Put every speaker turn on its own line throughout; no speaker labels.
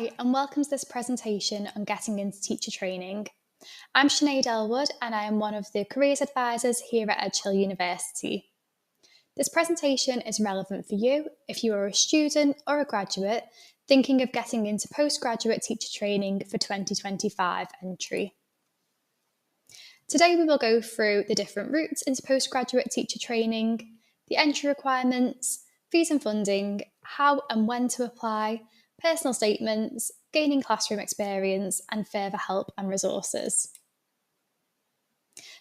Hi, and welcome to this presentation on getting into teacher training. I'm Sinead Elwood, and I am one of the careers advisors here at Edge Hill University. This presentation is relevant for you if you are a student or a graduate thinking of getting into postgraduate teacher training for 2025 entry. Today we will go through the different routes into postgraduate teacher training, the entry requirements, fees and funding, how and when to apply, personal statements, gaining classroom experience, and further help and resources.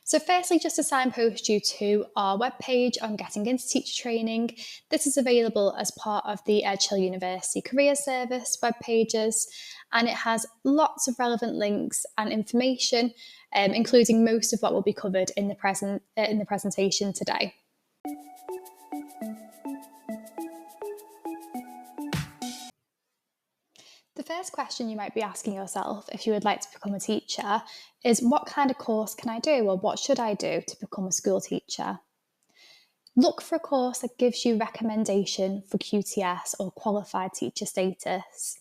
So firstly, just to signpost you to our webpage on getting into teacher training. This is available as part of the Edge Hill University Careers Service web pages, and it has lots of relevant links and information, including most of what will be covered in the presentation today. The first question you might be asking yourself if you would like to become a teacher is, what kind of course can I do, or what should I do to become a school teacher? Look for a course that gives you recommendation for QTS or qualified teacher status.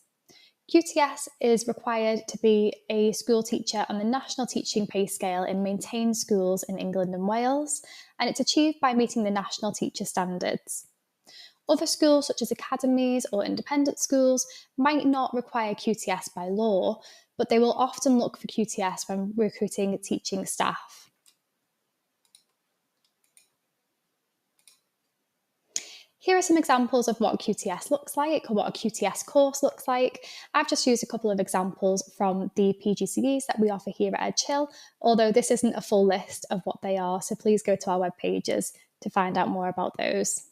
QTS is required to be a school teacher on the National Teaching Pay Scale in maintained schools in England and Wales, and it's achieved by meeting the national teacher standards. Other schools, such as academies or independent schools, might not require QTS by law, but they will often look for QTS when recruiting teaching staff. Here are some examples of what QTS looks like, or what a QTS course looks like. I've just used a couple of examples from the PGCEs that we offer here at Edge Hill, although this isn't a full list of what they are, so please go to our web pages to find out more about those.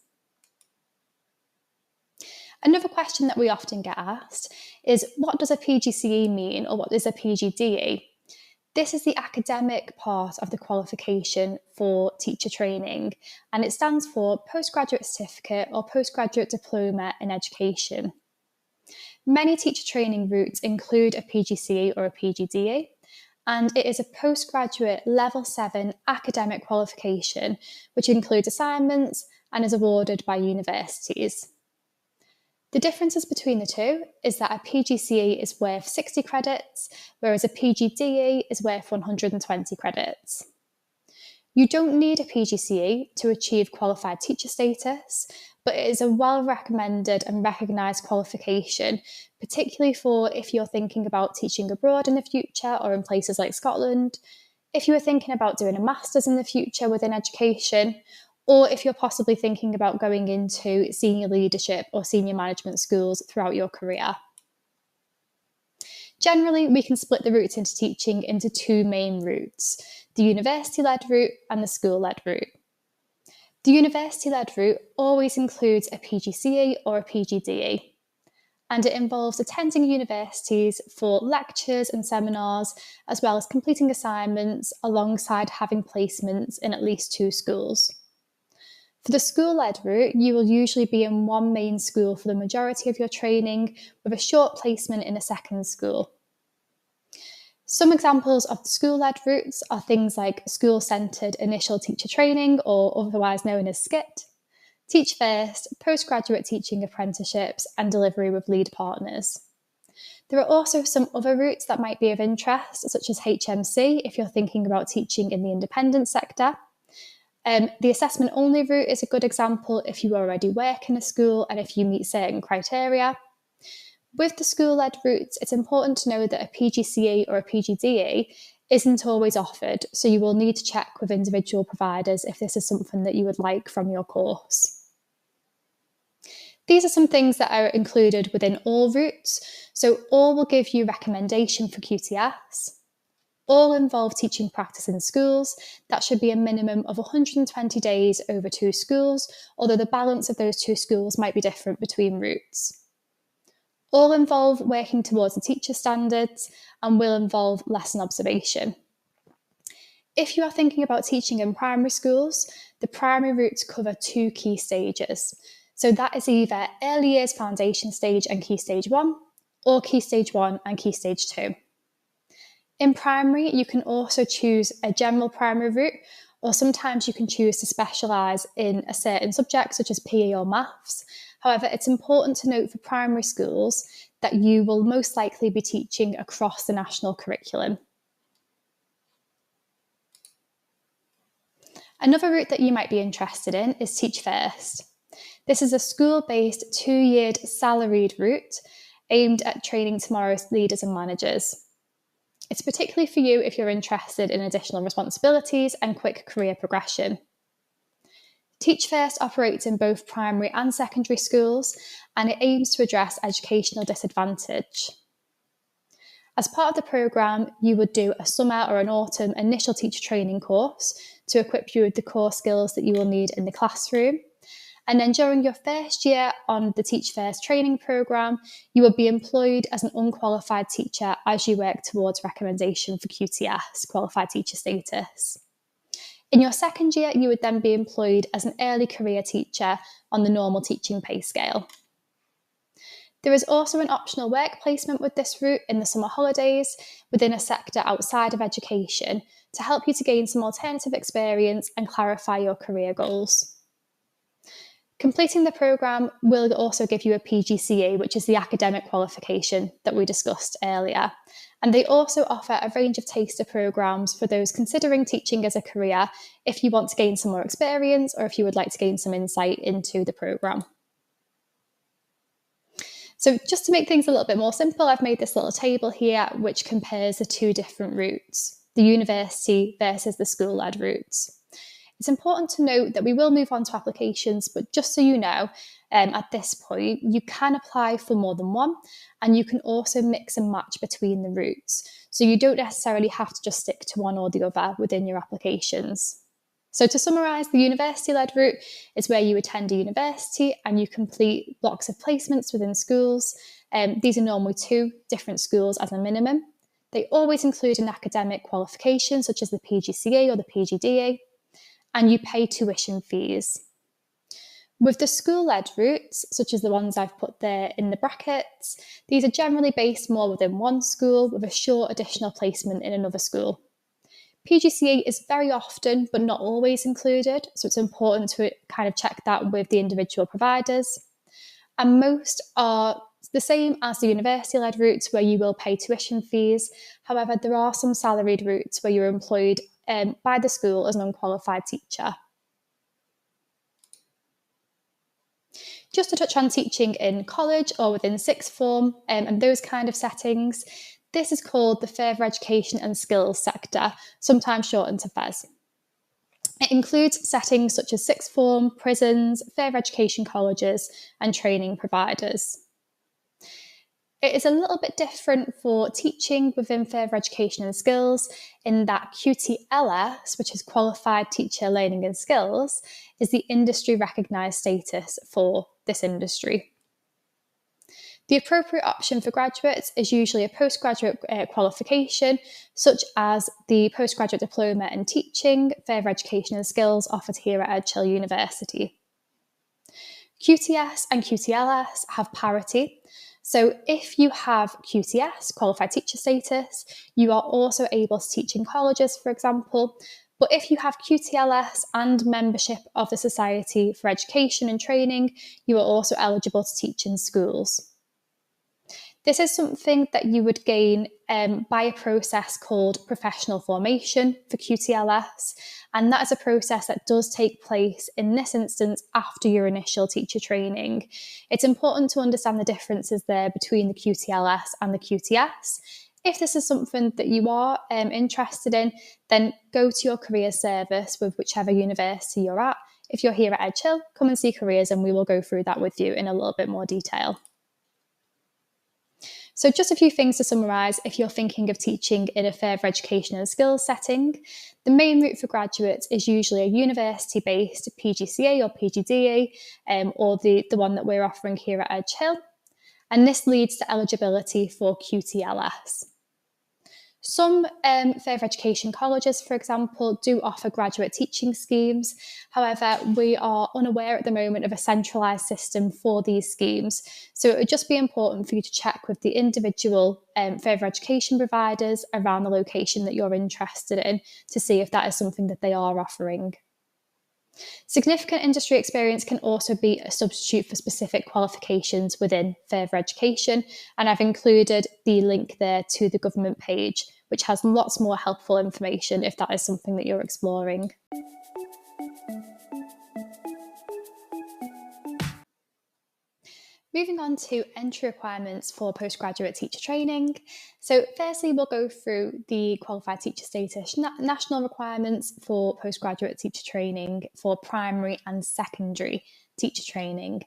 Another question that we often get asked is, what does a PGCE mean, or what is a PGDE? This is the academic part of the qualification for teacher training, and it stands for Postgraduate Certificate or Postgraduate Diploma in Education. Many teacher training routes include a PGCE or a PGDE, and it is a postgraduate level 7 academic qualification, which includes assignments and is awarded by universities. The differences between the two is that a PGCE is worth 60 credits, whereas a PGDE is worth 120 credits. You don't need a PGCE to achieve qualified teacher status, but it is a well-recommended and recognised qualification, particularly for if you're thinking about teaching abroad in the future or in places like Scotland, if you are thinking about doing a master's in the future within education, or if you're possibly thinking about going into senior leadership or senior management schools throughout your career. Generally, we can split the routes into teaching into two main routes, the university-led route and the school-led route. The university-led route always includes a PGCE or a PGDE, and it involves attending universities for lectures and seminars, as well as completing assignments alongside having placements in at least 2 schools. For the school-led route, you will usually be in one main school for the majority of your training, with a short placement in a second school. Some examples of the school-led routes are things like school-centred initial teacher training, or otherwise known as SCIT, Teach First, postgraduate teaching apprenticeships, and delivery with lead partners. There are also some other routes that might be of interest, such as HMC if you're thinking about teaching in the independent sector. The assessment only route is a good example if you already work in a school and if you meet certain criteria. With the school-led routes, it's important to know that a PGCE or a PGDE isn't always offered, so you will need to check with individual providers if this is something that you would like from your course. These are some things that are included within all routes. So all will give you recommendation for QTS. All involve teaching practice in schools. That should be a minimum of 120 days over 2 schools, although the balance of those 2 schools might be different between routes. All involve working towards the teacher standards and will involve lesson observation. If you are thinking about teaching in primary schools, the primary routes cover 2 key stages. So that is either early years foundation stage and key stage 1, or key stage 1 and key stage 2. In primary, you can also choose a general primary route, or sometimes you can choose to specialise in a certain subject such as PE or maths. However, it's important to note for primary schools that you will most likely be teaching across the national curriculum. Another route that you might be interested in is Teach First. This is a school-based 2-year salaried route aimed at training tomorrow's leaders and managers. It's particularly for you if you're interested in additional responsibilities and quick career progression. Teach First operates in both primary and secondary schools, and it aims to address educational disadvantage. As part of the programme, you would do a summer or an autumn initial teacher training course to equip you with the core skills that you will need in the classroom. And then during your first year on the Teach First training programme, you will be employed as an unqualified teacher as you work towards recommendation for QTS, qualified teacher status. In your second year, you would then be employed as an early career teacher on the normal teaching pay scale. There is also an optional work placement with this route in the summer holidays within a sector outside of education to help you to gain some alternative experience and clarify your career goals. Completing the programme will also give you a PGCE, which is the academic qualification that we discussed earlier. And they also offer a range of taster programmes for those considering teaching as a career if you want to gain some more experience or if you would like to gain some insight into the programme. So just to make things a little bit more simple, I've made this little table here which compares the two different routes, the university versus the school-led routes. It's important to note that we will move on to applications, but just so you know, at this point, you can apply for more than one, and you can also mix and match between the routes. So you don't necessarily have to just stick to one or the other within your applications. So to summarise, the university-led route is where you attend a university and you complete blocks of placements within schools. These are normally 2 different schools as a minimum. They always include an academic qualification, such as the PGCE or the PGDE, and you pay tuition fees. With the school-led routes, such as the ones I've put there in the brackets, these are generally based more within one school with a short additional placement in another school. PGCE is very often, but not always included, so it's important to kind of check that with the individual providers. And most are the same as the university-led routes where you will pay tuition fees. However, there are some salaried routes where you're employed by the school as an unqualified teacher. Just to touch on teaching in college or within sixth form and those kind of settings, this is called the Further Education and Skills sector, sometimes shortened to FES. It includes settings such as sixth form, prisons, further education colleges, and training providers. It is a little bit different for teaching within further education and skills in that QTLS, which is Qualified Teacher Learning and Skills, is the industry recognised status for this industry. The appropriate option for graduates is usually a postgraduate qualification, such as the postgraduate diploma in teaching, further education and skills offered here at Edgehill University. QTS and QTLS have parity. So if you have QTS, qualified teacher status, you are also able to teach in colleges, for example. But if you have QTLS and membership of the Society for Education and Training, you are also eligible to teach in schools. This is something that you would gain by a process called professional formation for QTLS, and that is a process that does take place in this instance after your initial teacher training. It's important to understand the differences there between the QTLS and the QTS. If this is something that you are interested in, then go to your career service with whichever university you're at. If you're here at Edgehill, come and see careers and we will go through that with you in a little bit more detail. So just a few things to summarise if you're thinking of teaching in a further education and skills setting. The main route for graduates is usually a university-based PGCE or PGDE, or the one that we're offering here at Edgehill. And this leads to eligibility for QTLS. Some further education colleges, for example, do offer graduate teaching schemes. However, we are unaware at the moment of a centralised system for these schemes. So it would just be important for you to check with the individual further education providers around the location that you're interested in to see if that is something that they are offering. Significant industry experience can also be a substitute for specific qualifications within further education, and I've included the link there to the government page, which has lots more helpful information if that is something that you're exploring. Moving on to entry requirements for postgraduate teacher training. So firstly, we'll go through the qualified teacher status national requirements for postgraduate teacher training for primary and secondary teacher training.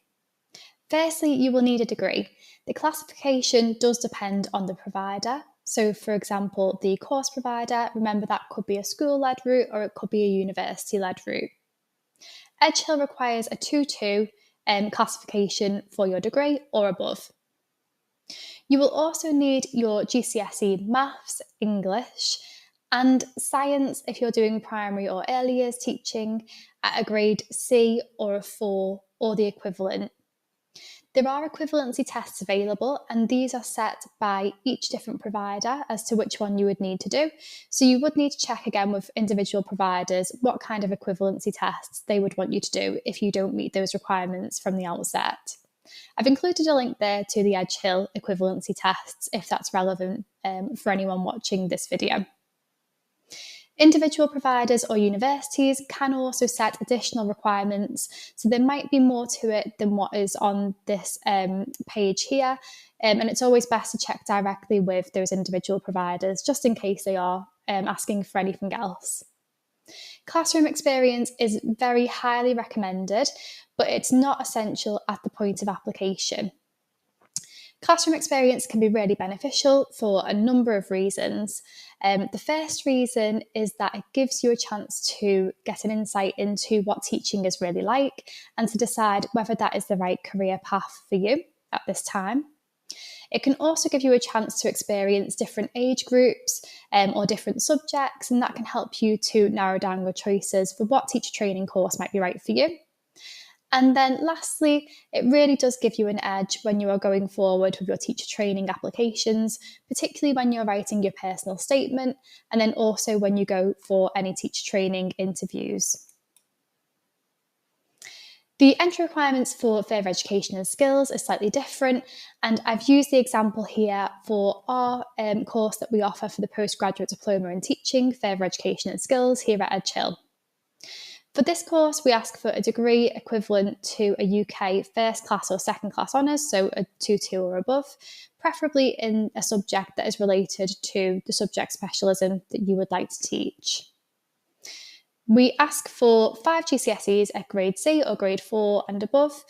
Firstly, you will need a degree. The classification does depend on the provider. So for example, the course provider, remember that could be a school-led route or it could be a university-led route. Edge Hill requires a 2-2 classification for your degree or above. You will also need your GCSE Maths, English, and Science if you're doing primary or early years teaching at a grade C or a 4 or the equivalent. There are equivalency tests available, and these are set by each different provider as to which one you would need to do. So you would need to check again with individual providers what kind of equivalency tests they would want you to do if you don't meet those requirements from the outset. I've included a link there to the Edge Hill equivalency tests if that's relevant for anyone watching this video. Individual providers or universities can also set additional requirements, so there might be more to it than what is on this page here, and it's always best to check directly with those individual providers just in case they are asking for anything else. Classroom experience is very highly recommended, but it's not essential at the point of application. Classroom experience can be really beneficial for a number of reasons. The first reason is that it gives you a chance to get an insight into what teaching is really like and to decide whether that is the right career path for you at this time. It can also give you a chance to experience different age groups or different subjects, and that can help you to narrow down your choices for what teacher training course might be right for you. And then lastly, it really does give you an edge when you are going forward with your teacher training applications, particularly when you're writing your personal statement, and then also when you go for any teacher training interviews. The entry requirements for further education and skills are slightly different, and I've used the example here for our course that we offer for the postgraduate diploma in teaching, further education and skills here at Edge Hill. For this course, we ask for a degree equivalent to a UK first class or second class honours, so a 2-2 or above, preferably in a subject that is related to the subject specialism that you would like to teach. We ask for 5 GCSEs at grade C or grade 4 and above,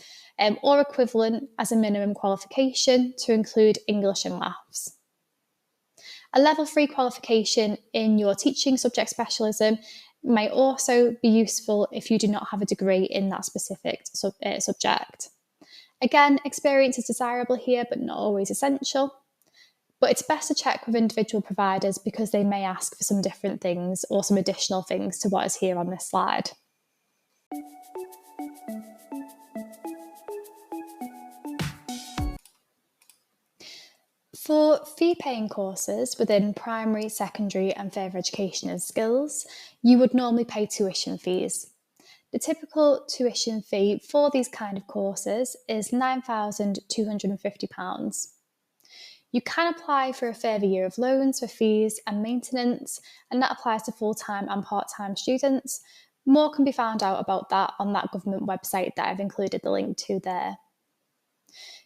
or equivalent as a minimum qualification to include English and Maths. A level 3 qualification in your teaching subject specialism might also be useful if you do not have a degree in that specific subject. Again, experience is desirable here, but not always essential. But it's best to check with individual providers because they may ask for some different things or some additional things to what is here on this slide. For fee-paying courses within primary, secondary and further education and skills, you would normally pay tuition fees. The typical tuition fee for these kind of courses is £9,250. You can apply for a further year of loans for fees and maintenance, and that applies to full-time and part-time students. More can be found out about that on that government website that I've included the link to there.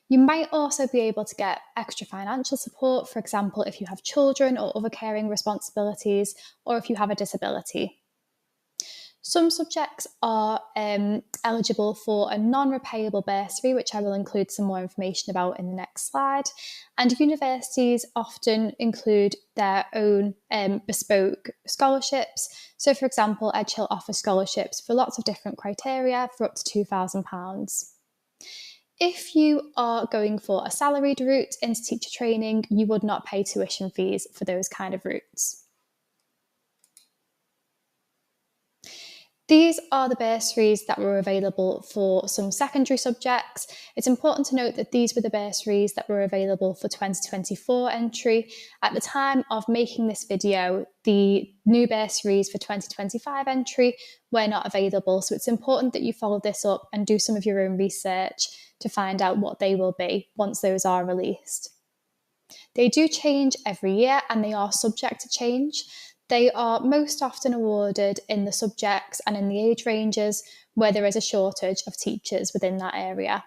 You might also be able to get extra financial support, for example, if you have children or other caring responsibilities, or if you have a disability. Some subjects are eligible for a non-repayable bursary, which I will include some more information about in the next slide. And universities often include their own bespoke scholarships. So for example, Edge Hill offers scholarships for lots of different criteria for up to £2,000. If you are going for a salaried route into teacher training, you would not pay tuition fees for those kind of routes. These are the bursaries that were available for some secondary subjects. It's important to note that these were the bursaries that were available for 2024 entry. At the time of making this video, the new bursaries for 2025 entry were not available, so it's important that you follow this up and do some of your own research to find out what they will be once those are released. They do change every year and they are subject to change. They are most often awarded in the subjects and in the age ranges where there is a shortage of teachers within that area.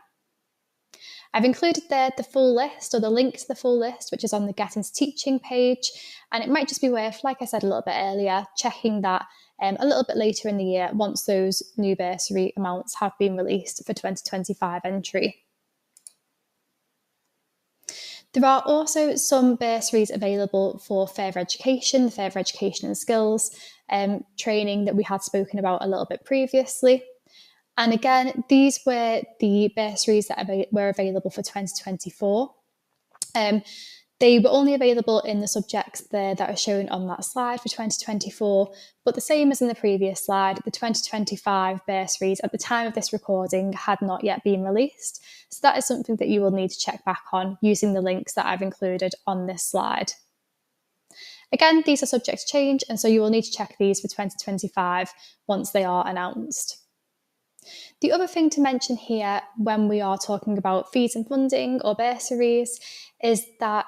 I've included there the full list, or the link to the full list, which is on the Get Into Teaching page, and it might just be worth, like I said a little bit earlier, checking that a little bit later in the year once those new bursary amounts have been released for 2025 entry. There are also some bursaries available for further education, the further education and skills training that we had spoken about a little bit previously. And again, these were the bursaries that were available for 2024. They were only available in the subjects there that are shown on that slide for 2024, but the same as in the previous slide, the 2025 bursaries at the time of this recording had not yet been released. So that is something that you will need to check back on using the links that I've included on this slide. Again, these are subject to change, and so you will need to check these for 2025 once they are announced. The other thing to mention here when we are talking about fees and funding or bursaries is that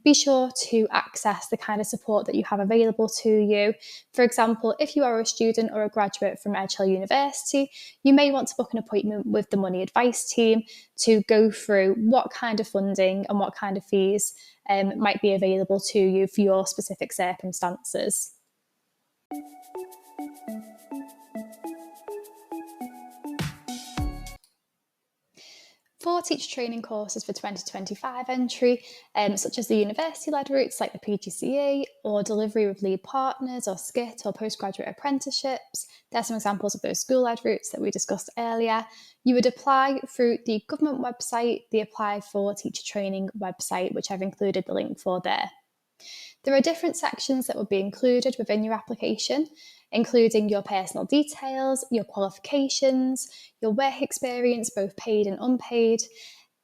be sure to access the kind of support that you have available to you. For example, if you are a student or a graduate from Edge Hill University, you may want to book an appointment with the Money Advice team to go through what kind of funding and what kind of fees might be available to you for your specific circumstances. For teacher training courses for 2025 entry, such as the university-led routes like the PGCE or delivery with lead partners or SCIT or postgraduate apprenticeships, there are some examples of those school-led routes that we discussed earlier. You would apply through the government website, the Apply for Teacher Training website, which I've included the link for there. There are different sections that will be included within your application, including your personal details, your qualifications, your work experience, both paid and unpaid.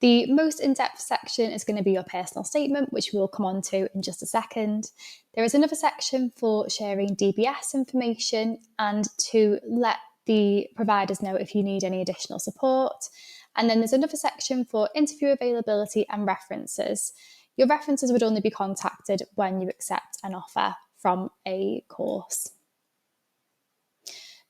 The most in-depth section is going to be your personal statement, which we'll come on to in just a second. There is another section for sharing DBS information and to let the providers know if you need any additional support. And then there's another section for interview availability and references. Your references would only be contacted when you accept an offer from a course.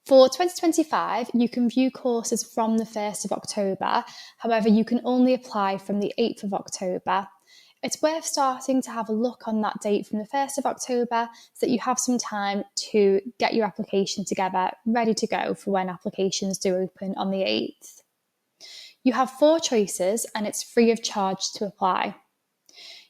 For 2025, you can view courses from the 1st of October. However, you can only apply from the 8th of October. It's worth starting to have a look on that date from the 1st of October so that you have some time to get your application together, ready to go for when applications do open on the 8th. You have 4 choices and it's free of charge to apply.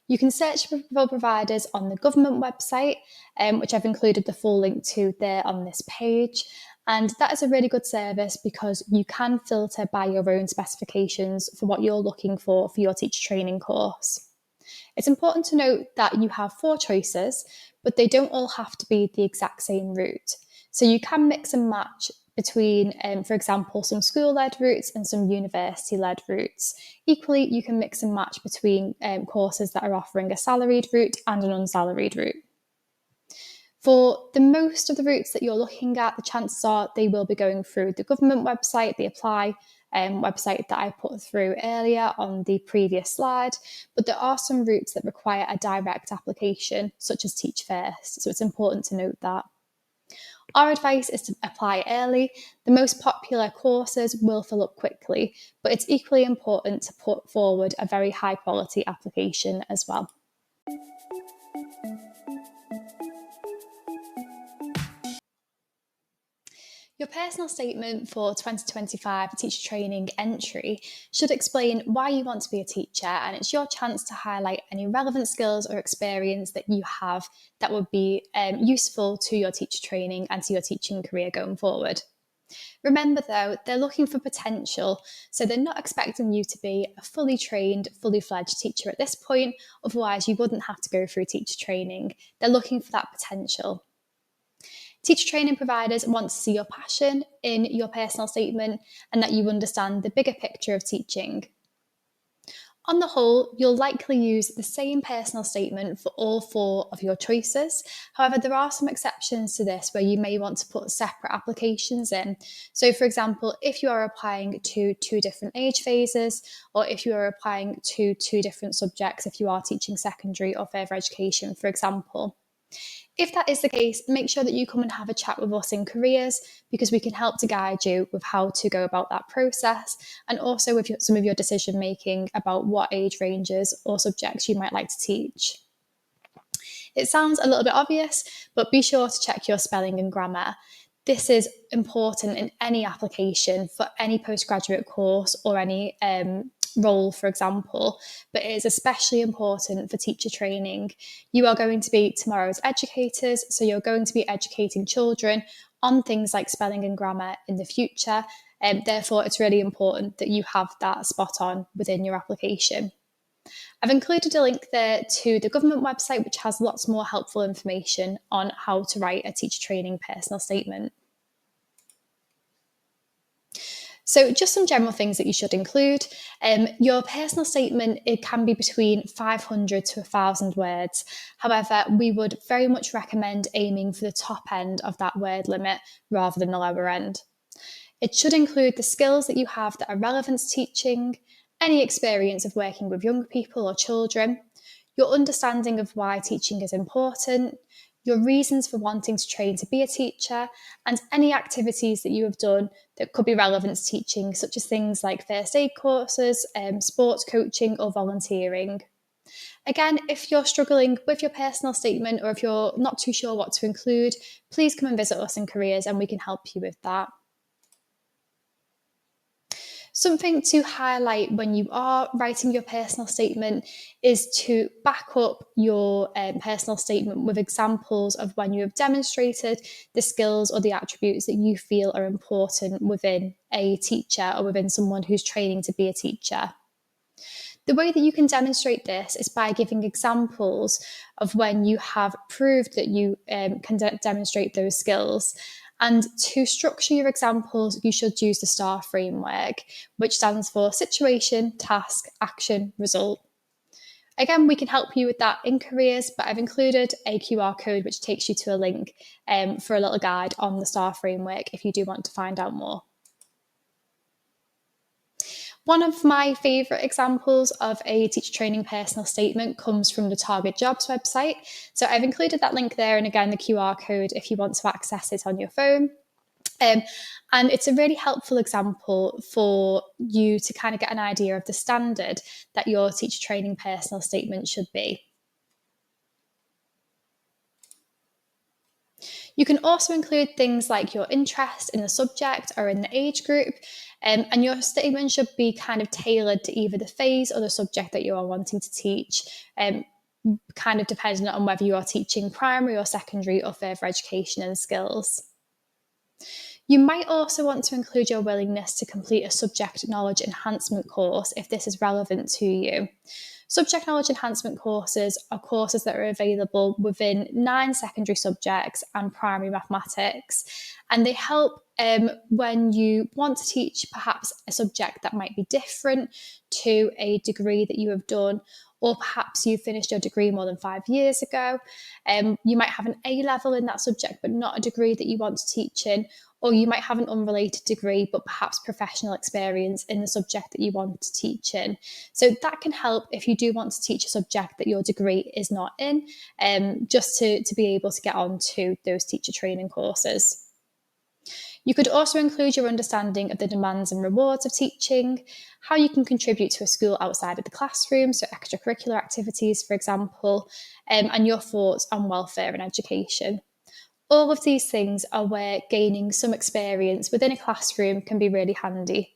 You can search for providers on the government website, which I've included the full link to there on this page. And that is a really good service because you can filter by your own specifications for what you're looking for your teacher training course. It's important to note that you have 4 choices, but they don't all have to be the exact same route. So you can mix and match between, for example, some school-led routes and some university-led routes. Equally, you can mix and match between courses that are offering a salaried route and an unsalaried route. For the most of the routes that you're looking at, the chances are they will be going through the government website, the Apply website that I put through earlier on the previous slide, but there are some routes that require a direct application, such as Teach First, so it's important to note that. Our advice is to apply early. The most popular courses will fill up quickly, but it's equally important to put forward a very high quality application as well. Your personal statement for 2025 teacher training entry should explain why you want to be a teacher, and it's your chance to highlight any relevant skills or experience that you have that would be useful to your teacher training and to your teaching career going forward. Remember though, they're looking for potential, so they're not expecting you to be a fully trained, fully fledged teacher at this point, otherwise you wouldn't have to go through teacher training. They're looking for that potential. Teacher training providers want to see your passion in your personal statement and that you understand the bigger picture of teaching. On the whole, you'll likely use the same personal statement for all 4 of your choices. However, there are some exceptions to this where you may want to put separate applications in. So, for example, if you are applying to 2 different age phases, or if you are applying to 2 different subjects, if you are teaching secondary or further education, for example. If that is the case, make sure that you come and have a chat with us in Careers, because we can help to guide you with how to go about that process, and also with some of your decision making about what age ranges or subjects you might like to teach. It sounds a little bit obvious, but be sure to check your spelling and grammar. This is important in any application for any postgraduate course or any role, for example, but it is especially important for teacher training. You are going to be tomorrow's educators, so you're going to be educating children on things like spelling and grammar in the future, and therefore it's really important that you have that spot on within your application. I've included a link there to the government website, which has lots more helpful information on how to write a teacher training personal statement. So just some general things that you should include. Your personal statement, it can be between 500 to 1,000 words. However, we would very much recommend aiming for the top end of that word limit rather than the lower end. It should include the skills that you have that are relevant to teaching, any experience of working with young people or children, your understanding of why teaching is important, your reasons for wanting to train to be a teacher, and any activities that you have done that could be relevant to teaching, such as things like first aid courses, sports coaching, or volunteering. Again, if you're struggling with your personal statement or if you're not too sure what to include, please come and visit us in Careers and we can help you with that. Something to highlight when you are writing your personal statement is to back up your personal statement with examples of when you have demonstrated the skills or the attributes that you feel are important within a teacher or within someone who's training to be a teacher. The way that you can demonstrate this is by giving examples of when you have proved that you can demonstrate those skills. And to structure your examples, you should use the STAR framework, which stands for situation, task, action, result. Again, we can help you with that in Careers, but I've included a QR code which takes you to a link for a little guide on the STAR framework if you do want to find out more. One of my favourite examples of a teacher training personal statement comes from the Target Jobs website. So I've included that link there, and again, the QR code if you want to access it on your phone. And it's a really helpful example for you to kind of get an idea of the standard that your teacher training personal statement should be. You can also include things like your interest in the subject or in the age group, and your statement should be kind of tailored to either the phase or the subject that you are wanting to teach, kind of depending on whether you are teaching primary or secondary or further education and skills. You might also want to include your willingness to complete a subject knowledge enhancement course if this is relevant to you. Subject knowledge enhancement courses are courses that are available within 9 secondary subjects and primary mathematics, and they help when you want to teach perhaps a subject that might be different to a degree that you have done, or perhaps you finished your degree more than 5 years ago. You might have an A level in that subject but not a degree that you want to teach in, or you might have an unrelated degree but perhaps professional experience in the subject that you want to teach in. So that can help if you do want to teach a subject that your degree is not in, just to be able to get on to those teacher training courses. You could also include your understanding of the demands and rewards of teaching, how you can contribute to a school outside of the classroom, so extracurricular activities, for example, and your thoughts on welfare and education. All of these things are where gaining some experience within a classroom can be really handy.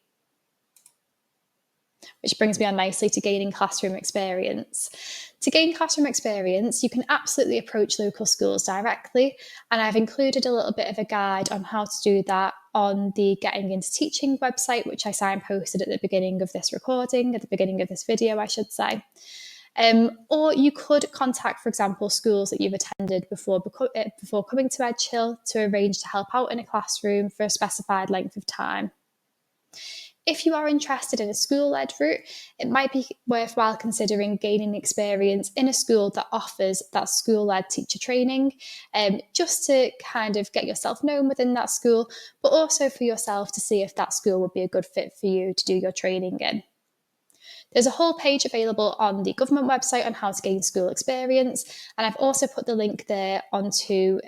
which brings me on nicely to gaining classroom experience. To gain classroom experience, you can absolutely approach local schools directly, and I've included a little bit of a guide on how to do that on the Getting Into Teaching website, which I signposted at the beginning of this recording, at the beginning of this video, I should say. Or you could contact, for example, schools that you've attended before coming to EdChill to arrange to help out in a classroom for a specified length of time. If you are interested in a school-led route, it might be worthwhile considering gaining experience in a school that offers that school-led teacher training, just to kind of get yourself known within that school, but also for yourself to see if that school would be a good fit for you to do your training in. There's a whole page available on the government website on how to gain school experience, and I've also put the link there onto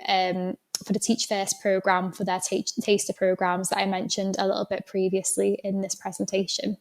for the Teach First programme for their taster programmes that I mentioned a little bit previously in this presentation.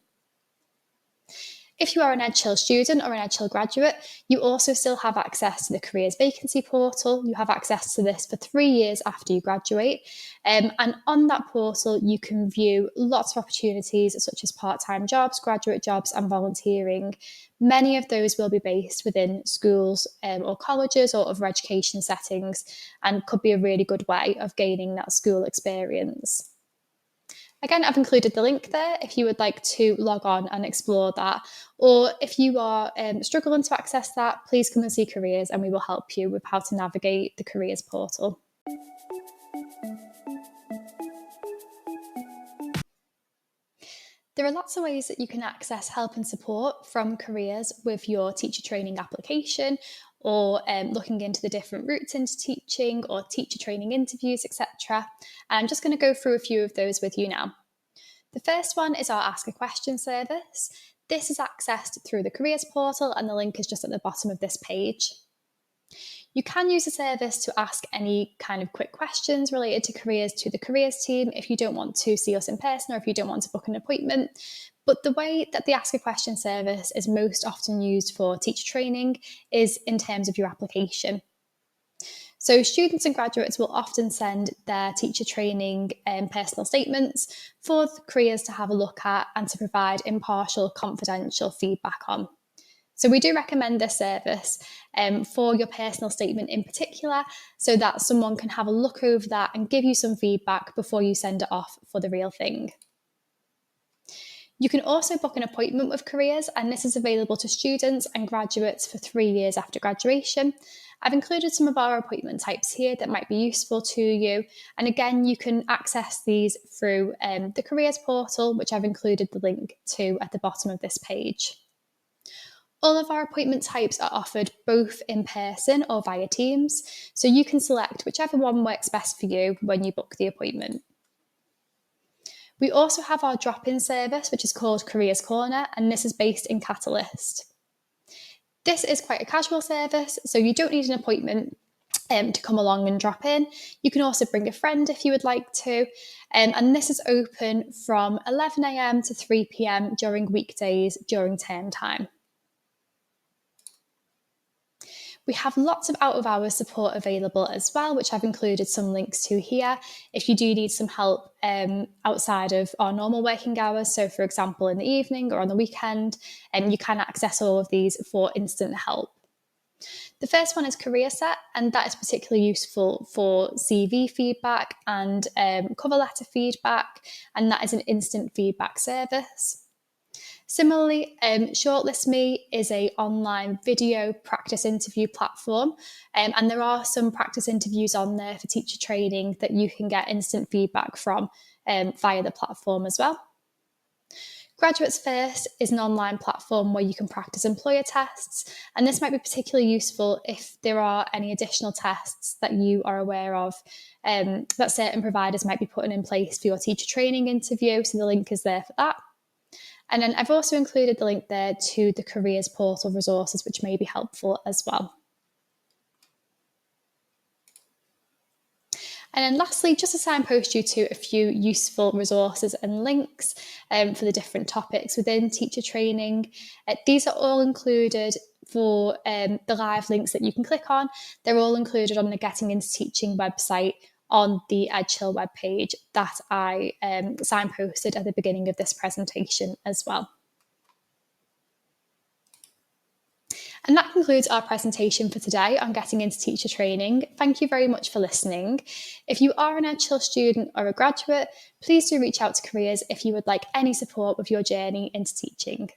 If you are an EdChill student or an EdChill graduate, you also still have access to the careers vacancy portal. You have access to this for 3 years after you graduate. And on that portal, you can view lots of opportunities such as part-time jobs, graduate jobs, and volunteering. Many of those will be based within schools or colleges or other education settings, and could be a really good way of gaining that school experience. Again, I've included the link there if you would like to log on and explore that. Or if you are struggling to access that, please come and see Careers and we will help you with how to navigate the Careers portal. There are lots of ways that you can access help and support from Careers with your teacher training application, or looking into the different routes into teaching or teacher training interviews, etc. And I'm just going to go through a few of those with you now. The first one is our Ask a Question service. This is accessed through the Careers portal and the link is just at the bottom of this page. You can use the service to ask any kind of quick questions related to careers to the careers team if you don't want to see us in person or if you don't want to book an appointment. But the way that the Ask a Question service is most often used for teacher training is in terms of your application. So students and graduates will often send their teacher training personal statements for the careers to have a look at and to provide impartial, confidential feedback on. So we do recommend this service for your personal statement in particular, so that someone can have a look over that and give you some feedback before you send it off for the real thing. You can also book an appointment with Careers, and this is available to students and graduates for 3 years after graduation. I've included some of our appointment types here that might be useful to you. And again, you can access these through the Careers portal, which I've included the link to at the bottom of this page. All of our appointment types are offered both in person or via Teams, so you can select whichever one works best for you when you book the appointment. We also have our drop-in service, which is called Careers Corner, and this is based in Catalyst. This is quite a casual service, so you don't need an appointment to come along and drop in. You can also bring a friend if you would like to, and this is open from 11 a.m. to 3 p.m. during weekdays during term time. We have lots of out-of-hours support available as well, which I've included some links to here. If you do need some help outside of our normal working hours, so for example in the evening or on the weekend, you can access all of these for instant help. The first one is CareerSet, and that is particularly useful for CV feedback and cover letter feedback, and that is an instant feedback service. Similarly, ShortlistMe is an online video practice interview platform, and there are some practice interviews on there for teacher training that you can get instant feedback from via the platform as well. Graduates First is an online platform where you can practice employer tests, and this might be particularly useful if there are any additional tests that you are aware of that certain providers might be putting in place for your teacher training interview, so the link is there for that. And then I've also included the link there to the Careers portal resources, which may be helpful as well. And then lastly, just to signpost you to a few useful resources and links for the different topics within teacher training. These are all included for the live links that you can click on. They're all included on the Getting Into Teaching website on the EdChill webpage that I signposted at the beginning of this presentation as well. And that concludes our presentation for today on getting into teacher training. Thank you very much for listening. If you are an Edgehill student or a graduate, please do reach out to Careers if you would like any support with your journey into teaching.